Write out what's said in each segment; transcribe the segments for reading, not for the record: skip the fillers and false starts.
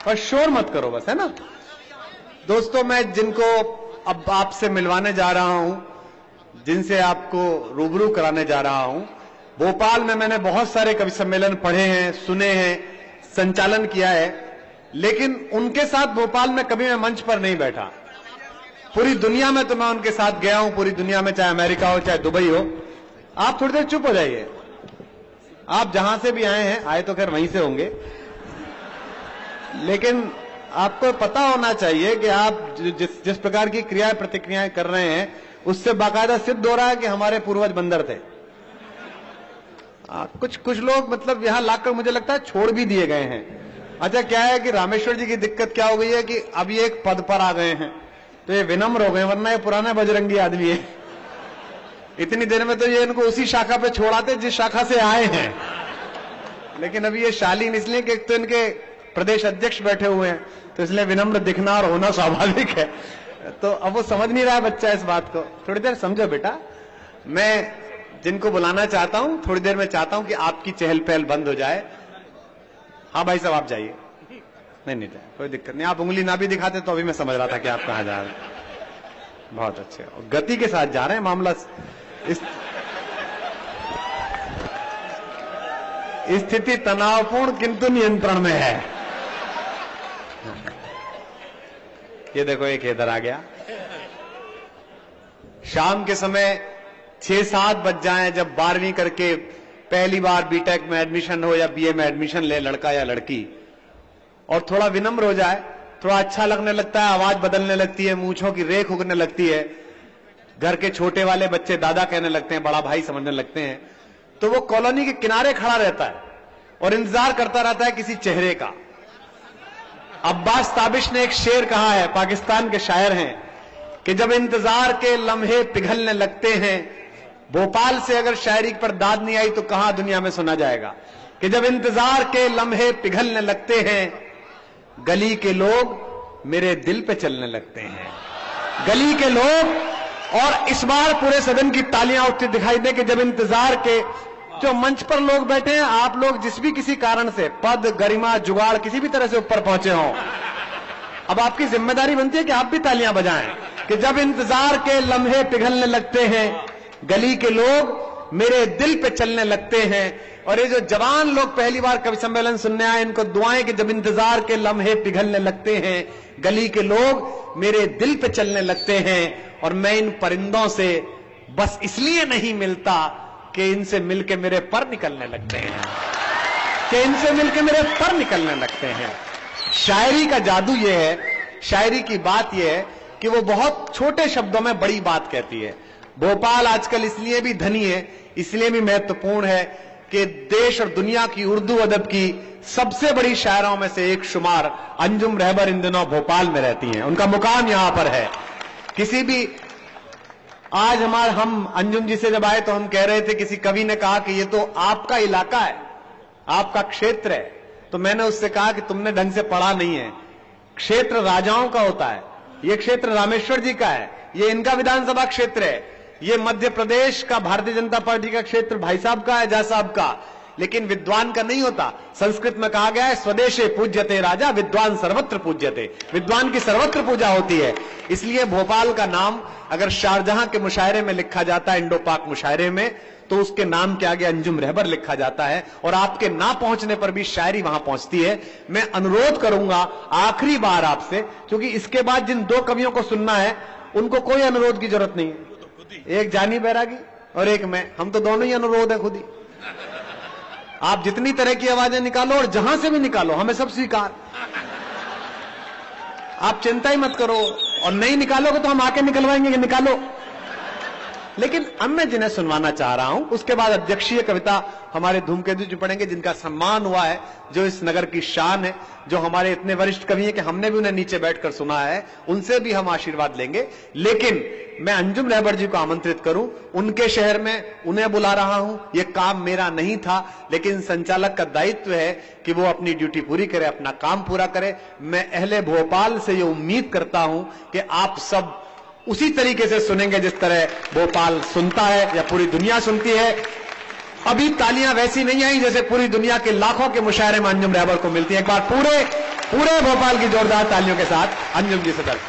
और शोर मत करो बस, है ना। दोस्तों, मैं जिनको अब आपसे मिलवाने जा रहा हूं, जिनसे आपको रूबरू कराने जा रहा हूं, भोपाल में मैंने बहुत सारे कवि सम्मेलन पढ़े हैं, सुने हैं, संचालन किया है, लेकिन उनके साथ भोपाल में कभी मैं मंच पर नहीं बैठा। पूरी दुनिया में तो मैं उनके साथ गया हूं, पूरी दुनिया में, चाहे अमेरिका हो चाहे दुबई हो। आप थोड़ी देर चुप हो जाइए। आप जहां से भी आए हैं, आए तो खैर वहीं से होंगे, लेकिन आपको पता होना चाहिए कि आप जिस प्रकार की क्रियाएं प्रतिक्रियाएं कर रहे हैं, उससे बाकायदा सिद्ध हो रहा है कि हमारे पूर्वज बंदर थे। कुछ लोग मतलब यहां लाकर मुझे लगता है छोड़ भी दिए गए हैं। अच्छा, क्या है कि रामेश्वर जी की दिक्कत क्या हो गई है कि अभी एक पद पर आ गए हैं तो ये विनम्र हो गए, वरना ये पुराना बजरंगी आदमी है। इतनी देर में तो ये इनको उसी शाखा पे छोड़ाते जिस शाखा से आए हैं, लेकिन अभी ये शालीन इसलिए कि एक तो इनके प्रदेश अध्यक्ष बैठे हुए हैं, तो इसलिए विनम्र दिखना और होना स्वाभाविक है। तो अब वो समझ नहीं रहा बच्चा इस बात को। थोड़ी देर समझो बेटा। मैं जिनको बुलाना चाहता हूं, थोड़ी देर में चाहता हूं कि आपकी चहल पहल बंद हो जाए। हाँ भाई साहब, आप जाइए। नहीं जाए, कोई दिक्कत नहीं। आप उंगली ना भी दिखाते तो अभी मैं समझ रहा था कि आप कहां जा रहे हैं। बहुत अच्छे, और गति के साथ जा रहे हैं। मामला स्थिति तनावपूर्ण किंतु नियंत्रण में है। ये देखो, एक इधर आ गया। शाम के समय 6-7 बज जाएं, जब 12वीं करके पहली बार बीटेक में एडमिशन हो या बीए में एडमिशन ले लड़का या लड़की, और थोड़ा विनम्र हो जाए, थोड़ा अच्छा लगने लगता है, आवाज बदलने लगती है, मूंछों की रेख उगने लगती है, घर के छोटे वाले बच्चे दादा कहने लगते हैं, बड़ा भाई समझने लगते हैं, तो वो कॉलोनी के किनारे खड़ा रहता है और इंतजार करता रहता है किसी चेहरे का। अब्बास ताबिश ने एक शेर कहा है, पाकिस्तान के शायर हैं, कि जब इंतजार के लम्हे पिघलने लगते हैं, भोपाल से अगर शायरी पर दाद नहीं आई तो कहां दुनिया में सुना जाएगा, कि जब इंतजार के लम्हे पिघलने लगते हैं, गली के लोग मेरे दिल पे चलने लगते हैं। गली के लोग, और इस बार पूरे सदन की तालियां उठती दिखाई दे कि जब इंतजार के जो मंच पर लोग बैठे हैं, आप लोग जिस भी किसी कारण से पद, गरिमा, जुगाड़ किसी भी तरह से ऊपर पहुंचे हों, अब आपकी जिम्मेदारी बनती है कि आप भी तालियां बजाएं कि जब इंतजार के लम्हे पिघलने लगते हैं, गली के लोग मेरे दिल पे चलने लगते हैं। और ये जो जवान लोग पहली बार कवि सम्मेलन सुनने आए, इनको दुआएं कि जब इंतजार के लम्हे पिघलने लगते हैं, गली के लोग मेरे दिल पे चलने लगते हैं। और मैं इन परिंदों से बस इसलिए नहीं मिलता कि इनसे मिलके मेरे पर निकलने लगते हैं, कि इनसे मिलके मेरे पर निकलने लगते हैं। शायरी का जादू यह है, शायरी की बात यह है कि वो बहुत छोटे शब्दों में बड़ी बात कहती है। भोपाल आजकल इसलिए भी धनी है, इसलिए भी महत्वपूर्ण है कि देश और दुनिया की उर्दू अदब की सबसे बड़ी शायरों में से एक शुमार अंजुम रहबर इन दिनों भोपाल में रहती हैं। उनका मुकाम यहां पर है। किसी भी आज हम अंजुम जी से जब आए तो हम कह रहे थे, किसी कवि ने कहा कि ये तो आपका इलाका है, आपका क्षेत्र है। तो मैंने उससे कहा कि तुमने ढंग से पढ़ा नहीं है। क्षेत्र राजाओं का होता है, ये क्षेत्र रामेश्वर जी का है, ये इनका विधानसभा क्षेत्र है। ये मध्य प्रदेश का भारतीय जनता पार्टी का क्षेत्र भाई साहब का है, जज साहब का, लेकिन विद्वान का नहीं होता। संस्कृत में कहा गया है, स्वदेशे पूज्यते राजा विद्वान सर्वत्र पूज्यते। विद्वान की सर्वत्र पूजा होती है। इसलिए भोपाल का नाम अगर शारजहां के मुशायरे में लिखा जाता है, इंडो पाक मुशायरे में, तो उसके नाम के आगे अंजुम रहबर लिखा जाता है, और आपके ना पहुंचने पर भी शायरी वहां पहुंचती है। मैं अनुरोध करूंगा आखिरी बार आपसे, क्योंकि इसके बाद जिन 2 कवियों को सुनना है उनको कोई अनुरोध की जरूरत नहीं है। एक जानी बैरागी और एक मैं, हम तो दोनों ही अनुरोध है खुद ही। आप जितनी तरह की आवाजें निकालो और जहां से भी निकालो, हमें सब स्वीकार। आप चिंता ही मत करो, और नहीं निकालोगे तो हम आके निकलवाएंगे कि निकालो। लेकिन अब मैं जिन्हें सुनवाना चाह रहा हूं, उसके बाद अध्यक्षीय कविता हमारे धूमकेतु जी पढ़ेंगे, जिनका सम्मान हुआ है, जो इस नगर की शान है, जो हमारे इतने वरिष्ठ कवि हैं कि हमने भी उन्हें नीचे बैठकर सुना है, उनसे भी हम आशीर्वाद लेंगे। लेकिन मैं अंजुम रहबर जी को आमंत्रित करूं, उनके शहर में उन्हें बुला रहा हूं। यह काम मेरा नहीं था, लेकिन संचालक का दायित्व है कि वो अपनी ड्यूटी पूरी करे, अपना काम पूरा करे। मैं अहले भोपाल से ये उम्मीद करता हूं कि आप सब उसी तरीके से सुनेंगे जिस तरह भोपाल सुनता है या पूरी दुनिया सुनती है। अभी तालियां वैसी नहीं आई जैसे पूरी दुनिया के लाखों के मुशायरे में अंजुम रहबर को मिलती है। एक बार पूरे पूरे भोपाल की जोरदार तालियों के साथ अंजुम जी से दर्ज।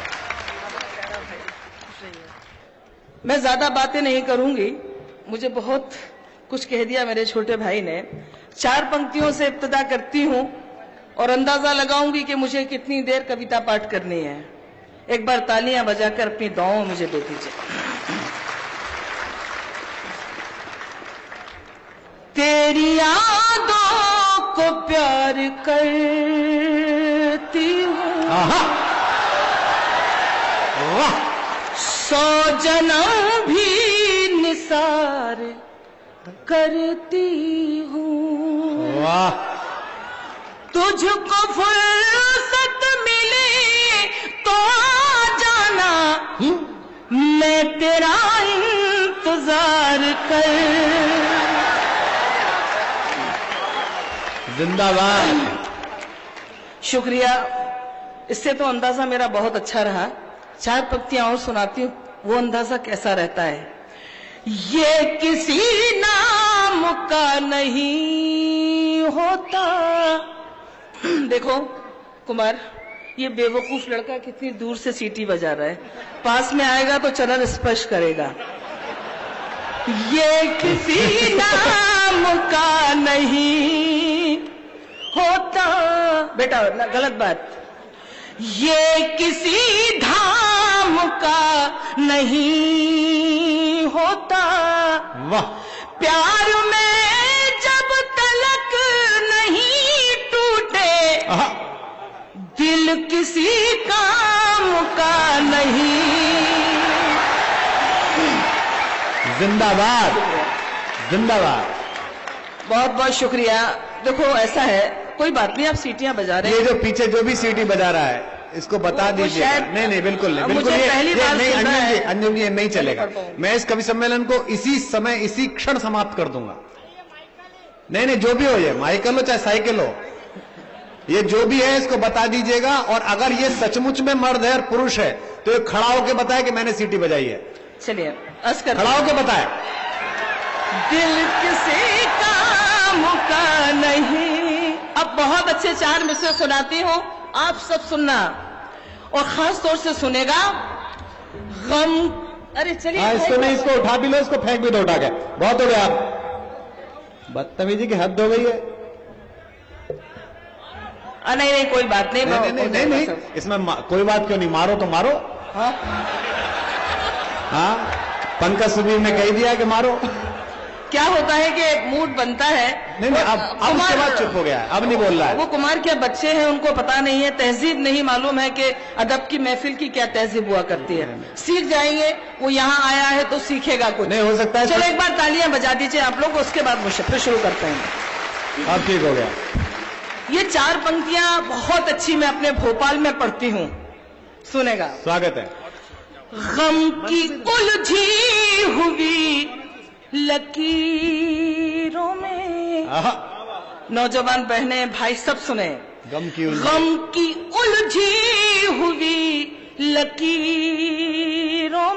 मैं ज्यादा बातें नहीं करूंगी, मुझे बहुत कुछ कह दिया मेरे छोटे भाई ने। 4 पंक्तियों से इब्तिदा करती हूं और अंदाजा लगाऊंगी कि मुझे कितनी देर कविता पाठ करनी है। एक बार तालियां बजाकर अपनी दुआओं मुझे दे दीजिए। तेरी यादों को प्यार करती हूँ, वाह, 100 जन्म भी निसार करती हूँ। वाह, तुझको फुर्सत मिले तो आ जाना, मैं तेरा इंतजार कर। जिंदाबाद। शुक्रिया, इससे तो अंदाजा मेरा बहुत अच्छा रहा। 4 पंक्तियां और सुनाती हूँ, वो अंदाजा कैसा रहता है। ये किसी नाम का नहीं होता। देखो कुमार, ये बेवकूफ लड़का कितनी दूर से सीटी बजा रहा है, पास में आएगा तो चरण स्पर्श करेगा। ये किसी नाम का नहीं होता, बेटा गलत बात। ये किसी धाम का नहीं होता, वाह, प्यार में जब तलक नहीं टूटे, दिल किसी काम का नहीं। जिंदाबाद, जिंदाबाद। बहुत बहुत शुक्रिया। देखो ऐसा है, कोई बात नहीं, आप सीटियां बजा रहे हैं। ये जो पीछे जो भी सीटी बजा रहा है इसको बता दीजिए। नहीं, बिल्कुल नहीं, बिल्कुल नहीं, अंजुम जी, ये नहीं चलेगा। मैं इस कवि सम्मेलन को इसी समय इसी क्षण समाप्त कर दूंगा। नहीं, जो भी हो, ये माइकल हो चाहे साइकिल हो, ये जो भी है इसको बता दीजिएगा। और अगर ये सचमुच में मर्द है और पुरुष है तो ये खड़ा होकर बताए कि मैंने सीटी बजाई है। चलिए खड़ा होकर बताए। दिल किसी काम का नहीं। अब बहुत अच्छे 4 मिसरे सुनाती हूँ, आप सब सुनना और खास तौर से सुनेगा। गम, अरे चलिए इसको नहीं, इसको उठा भी लो, इसको फेंक भी दो उठा के। बहुत हो गया, आप बदतमीजी की हद हो गई है। नहीं, कोई बात नहीं। नहीं, इसमें कोई बात क्यों नहीं, मारो तो मारो। हाँ, पंकज सुबीर ने कह दिया कि मारो। क्या होता है कि मूड बनता है। नहीं, अब उसके बाद चुप हो गया, अब नहीं बोल रहा है। वो कुमार क्या बच्चे हैं, उनको पता नहीं है, तहजीब नहीं मालूम है कि अदब की महफिल की क्या तहजीब हुआ करती है। सीख जाएंगे, वो यहाँ आया है तो सीखेगा कुछ। नहीं हो सकता है। चलो एक बार तालियां बजा दीजिए आप लोग, उसके बाद मुझे फिर शुरू करते हैं। अब ठीक हो गया। ये 4 पंक्तियां बहुत अच्छी मैं अपने भोपाल में पढ़ती हूँ, सुनेगा। स्वागत है। गम की उलझी हुई लकीरों में, नौजवान बहने भाई सब सुने। गम की उलझी हुई लकीरों में